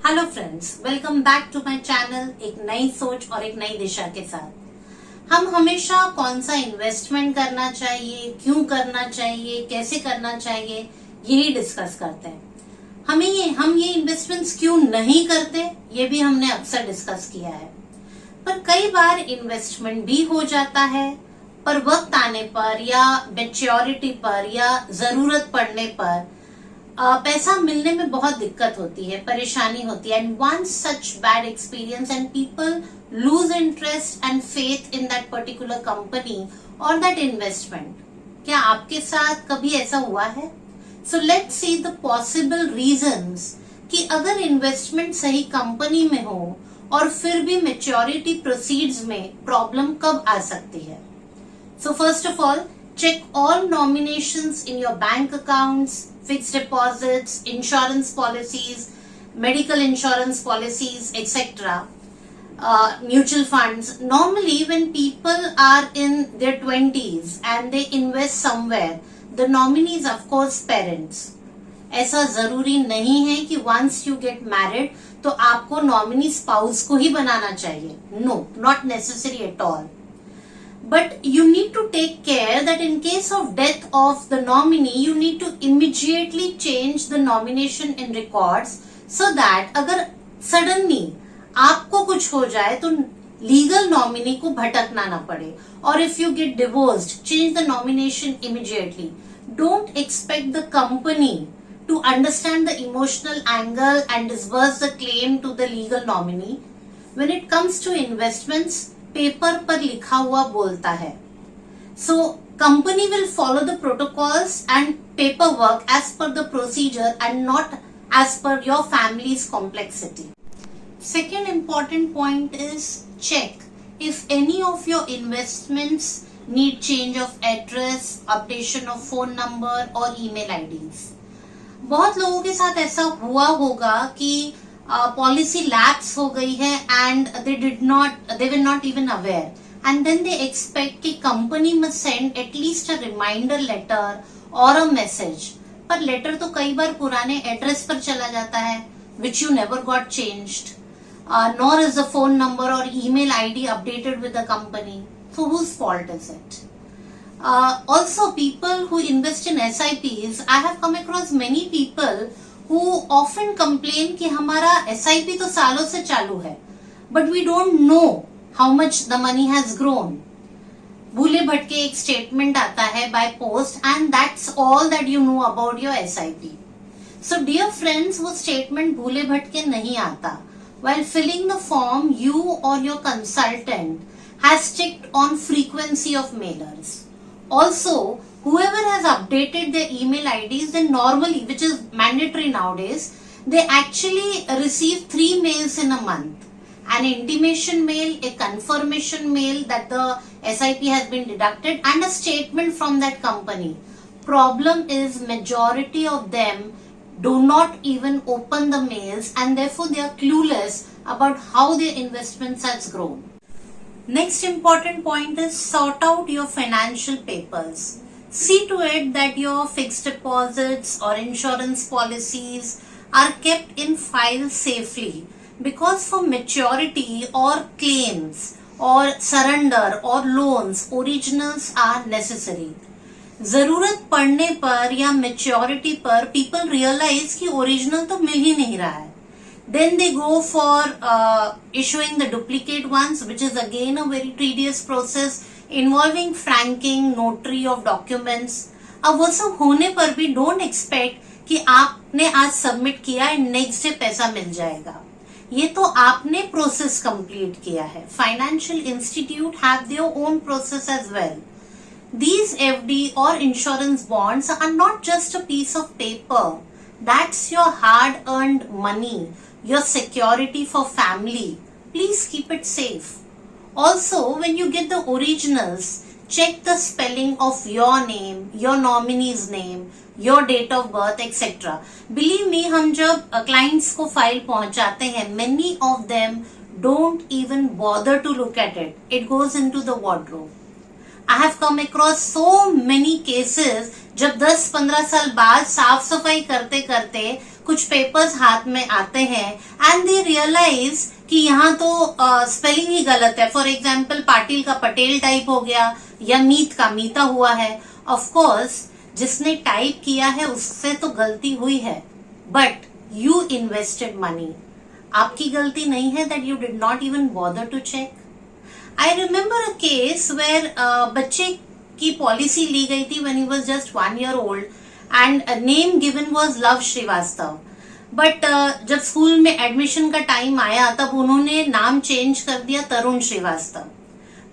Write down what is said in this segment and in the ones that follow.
Hello friends, welcome back to my channel. एक नई सोच और एक नई दिशा के साथ हम हमेशा कौन सा इन्वेस्टमेंट करना चाहिए, क्यों करना चाहिए, कैसे करना चाहिए, यही डिस्कस करते हैं। हम ये इन्वेस्टमेंट्स क्यों नहीं करते, ये भी हमने अक्सर डिस्कस किया है। पर कई बार इन्वेस्टमेंट भी हो जाता है, पर वक्त आने पर या मैच्योरिटी पर या जरूरत पड़ने पर पैसा मिलने में बहुत दिक्कत होती है, परेशानी होती है। And one such bad experience and people lose interest and faith in that particular company और दैट इन्वेस्टमेंट। क्या आपके साथ कभी ऐसा हुआ है? So let's see the possible reasons कि अगर इन्वेस्टमेंट सही कंपनी में हो और फिर भी मैच्योरिटी प्रोसीड्स में प्रॉब्लम कब आ सकती है। So first of all, check all nominations in your bank accounts, fixed deposits, insurance policies, medical insurance policies, etc. Mutual funds. Normally, when people are in their 20s and they invest somewhere, the nominee is of course parents. ऐसा जरूरी नहीं है कि once you get married तो आपको nominee spouse को ही बनाना चाहिए. No, not necessary at all. But you need to take care that in case of death of the nominee, you need to immediately change the nomination in records so that अगर suddenly आपको कुछ हो जाए तो legal nominee को भटकना ना पड़े। और if you get divorced, change the nomination immediately. Don't expect the company to understand the emotional angle and disburse the claim to the legal nominee. When it comes to investments, paper पर लिखा हुआ बोलता है। So company will follow the protocols and paper work as per the procedure and not as per your family's complexity. Second important point is check if any of your investments need change of address, updation of phone number और email IDs. बहुत लोगों के साथ ऐसा हुआ होगा कि policy lapse हो गई है and they were not even aware and then they expect कि company must send at least a reminder letter और अ मैसेज। पर लेटर तो कई बार पुराने एड्रेस पर चला जाता है which you never got changed, nor is the phone number और email ID updated with the company. So whose fault is it? Also, people who invest in SIPs, I have come across many people who often complain कि हमारा SIP तो सालों से चालू है, but we don't know how much the money has grown. भूले भटके एक स्टेटमेंट आता है by post and that's all that you know about your SIP. So dear friends, वो स्टेटमेंट भूले भटके नहीं आता. While filling the form, you or your consultant has ticked on frequency of mailers. Also, whoever has updated their email IDs, then normally, which is mandatory nowadays, they actually receive 3 mails in a month. An intimation mail, a confirmation mail that the SIP has been deducted and a statement from that company. Problem is majority of them do not even open the mails and therefore they are clueless about how their investments has grown. Next important point is sort out your financial papers. See to it that your fixed deposits or insurance policies are kept in files safely, because for maturity or claims or surrender or loans, originals are necessary. जरूरत पड़ने पर या maturity पर people realize कि original तो मिल ही नहीं रहा है. Then they go for issuing the duplicate ones, which is again a very tedious process involving franking, notary of documents. अब वो सब होने पर भी don't expect कि आपने आज सबमिट किया है नेक्स्ट डे पैसा मिल जाएगा। ये तो आपने प्रोसेस कंप्लीट किया है। Financial institute have their own process as well. These FD or insurance bonds are not just a piece of paper. That's your hard-earned money, your security for family. Please keep it safe. Also, when you get the originals, check the spelling of your name, your nominee's name, your date of birth, etc. Believe me, हम जब clients को file पहुंचाते हैं, many of them don't even bother to look at it. It goes into the wardrobe. I have come across so many cases जब 10-15 साल बाद साफ सफाई करते करते कुछ पेपर्स हाथ में आते हैं एंड दे रियलाइज कि यहाँ तो स्पेलिंग ही गलत है. फॉर एग्जाम्पल पाटिल का पटेल टाइप हो गया या मीत का मीता हुआ है. ऑफ कोर्स जिसने टाइप किया है उससे तो गलती हुई है, बट यू इन्वेस्टेड मनी. आपकी गलती नहीं है that you did not even bother to check. I remember a case where बच्चे की पॉलिसी ली गई थी when he was just 1 year old and name given was Luv Srivastava. But जब स्कूल में एडमिशन का टाइम आया तब उन्होंने नाम चेंज कर दिया तरुण श्रीवास्तव,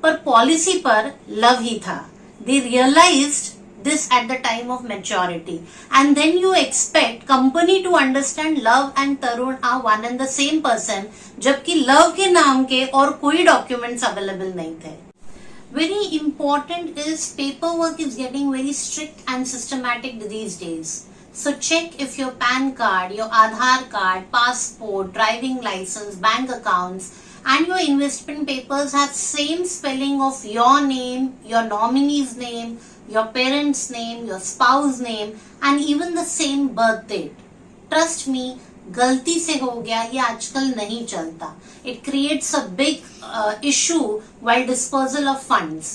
पर पॉलिसी पर लव ही था. दे realised this at the time of maturity, and then you expect company to understand love and Tarun are one and the same person, जबकि love के नाम के और कोई documents available नहीं थे. Very important is paperwork is getting very strict and systematic these days. So check if your PAN card, your Aadhaar card, passport, driving license, bank accounts and your investment papers have same spelling of your name, your nominee's name, your parents' name, your spouse's name and even the same birth date. Trust me, गलती से हो गया ये आजकल नहीं चलता. It creates a big issue while dispersal of funds.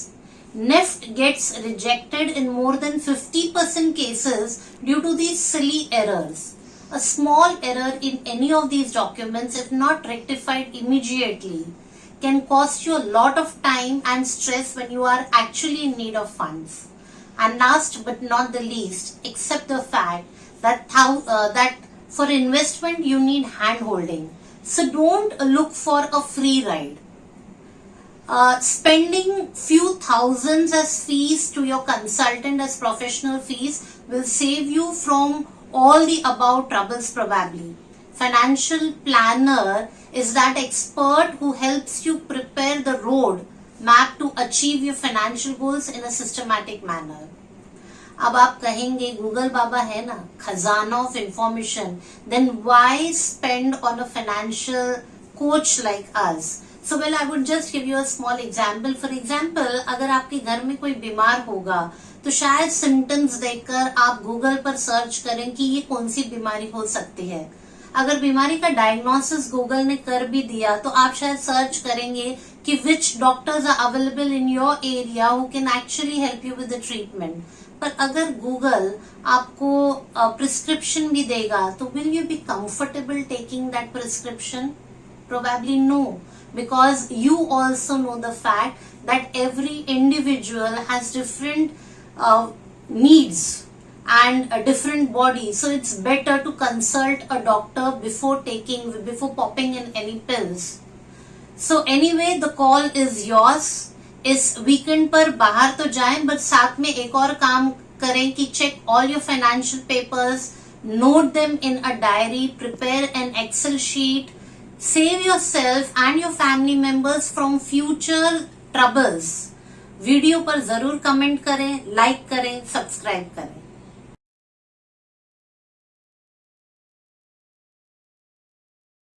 NEFT gets rejected in more than 50% cases due to these silly errors. A small error in any of these documents, if not rectified immediately, can cost you a lot of time and stress when you are actually in need of funds. And last but not the least, accept the fact that for investment you need hand holding. So don't look for a free ride. Spending few thousands as fees to your consultant as professional fees will save you from all the above troubles probably. Financial planner is that expert who helps you prepare the road map to achieve your financial goals in a systematic manner. अब आप कहेंगे Google बाबा है ना, खजाना of information, then why spend on a financial coach like us? So well I would just give you a small example. For example अगर आपके घर में कोई बीमार होगा तो शायद सिम्टम्स देखकर आप गूगल पर सर्च करें कि ये कौन सी बीमारी हो सकती है. अगर बीमारी का डायग्नोसिस गूगल ने कर भी दिया तो आप शायद सर्च करेंगे कि which doctors are available in your area who can actually help you with the treatment. पर अगर गूगल आपको प्रिस्क्रिप्शन भी देगा तो will you be comfortable taking that prescription? Probably no, because you also know the fact that every individual has different needs and a different body, so it's better to consult a doctor before popping in any pills. So anyway, the call is yours. इस weekend पर बाहर तो जाएं, but साथ में एक और काम करें कि check all your financial papers, note them in a diary, prepare an Excel sheet, save yourself and your family members from future troubles. Video पर जरूर कमेंट करें, लाइक करें, सब्सक्राइब करें.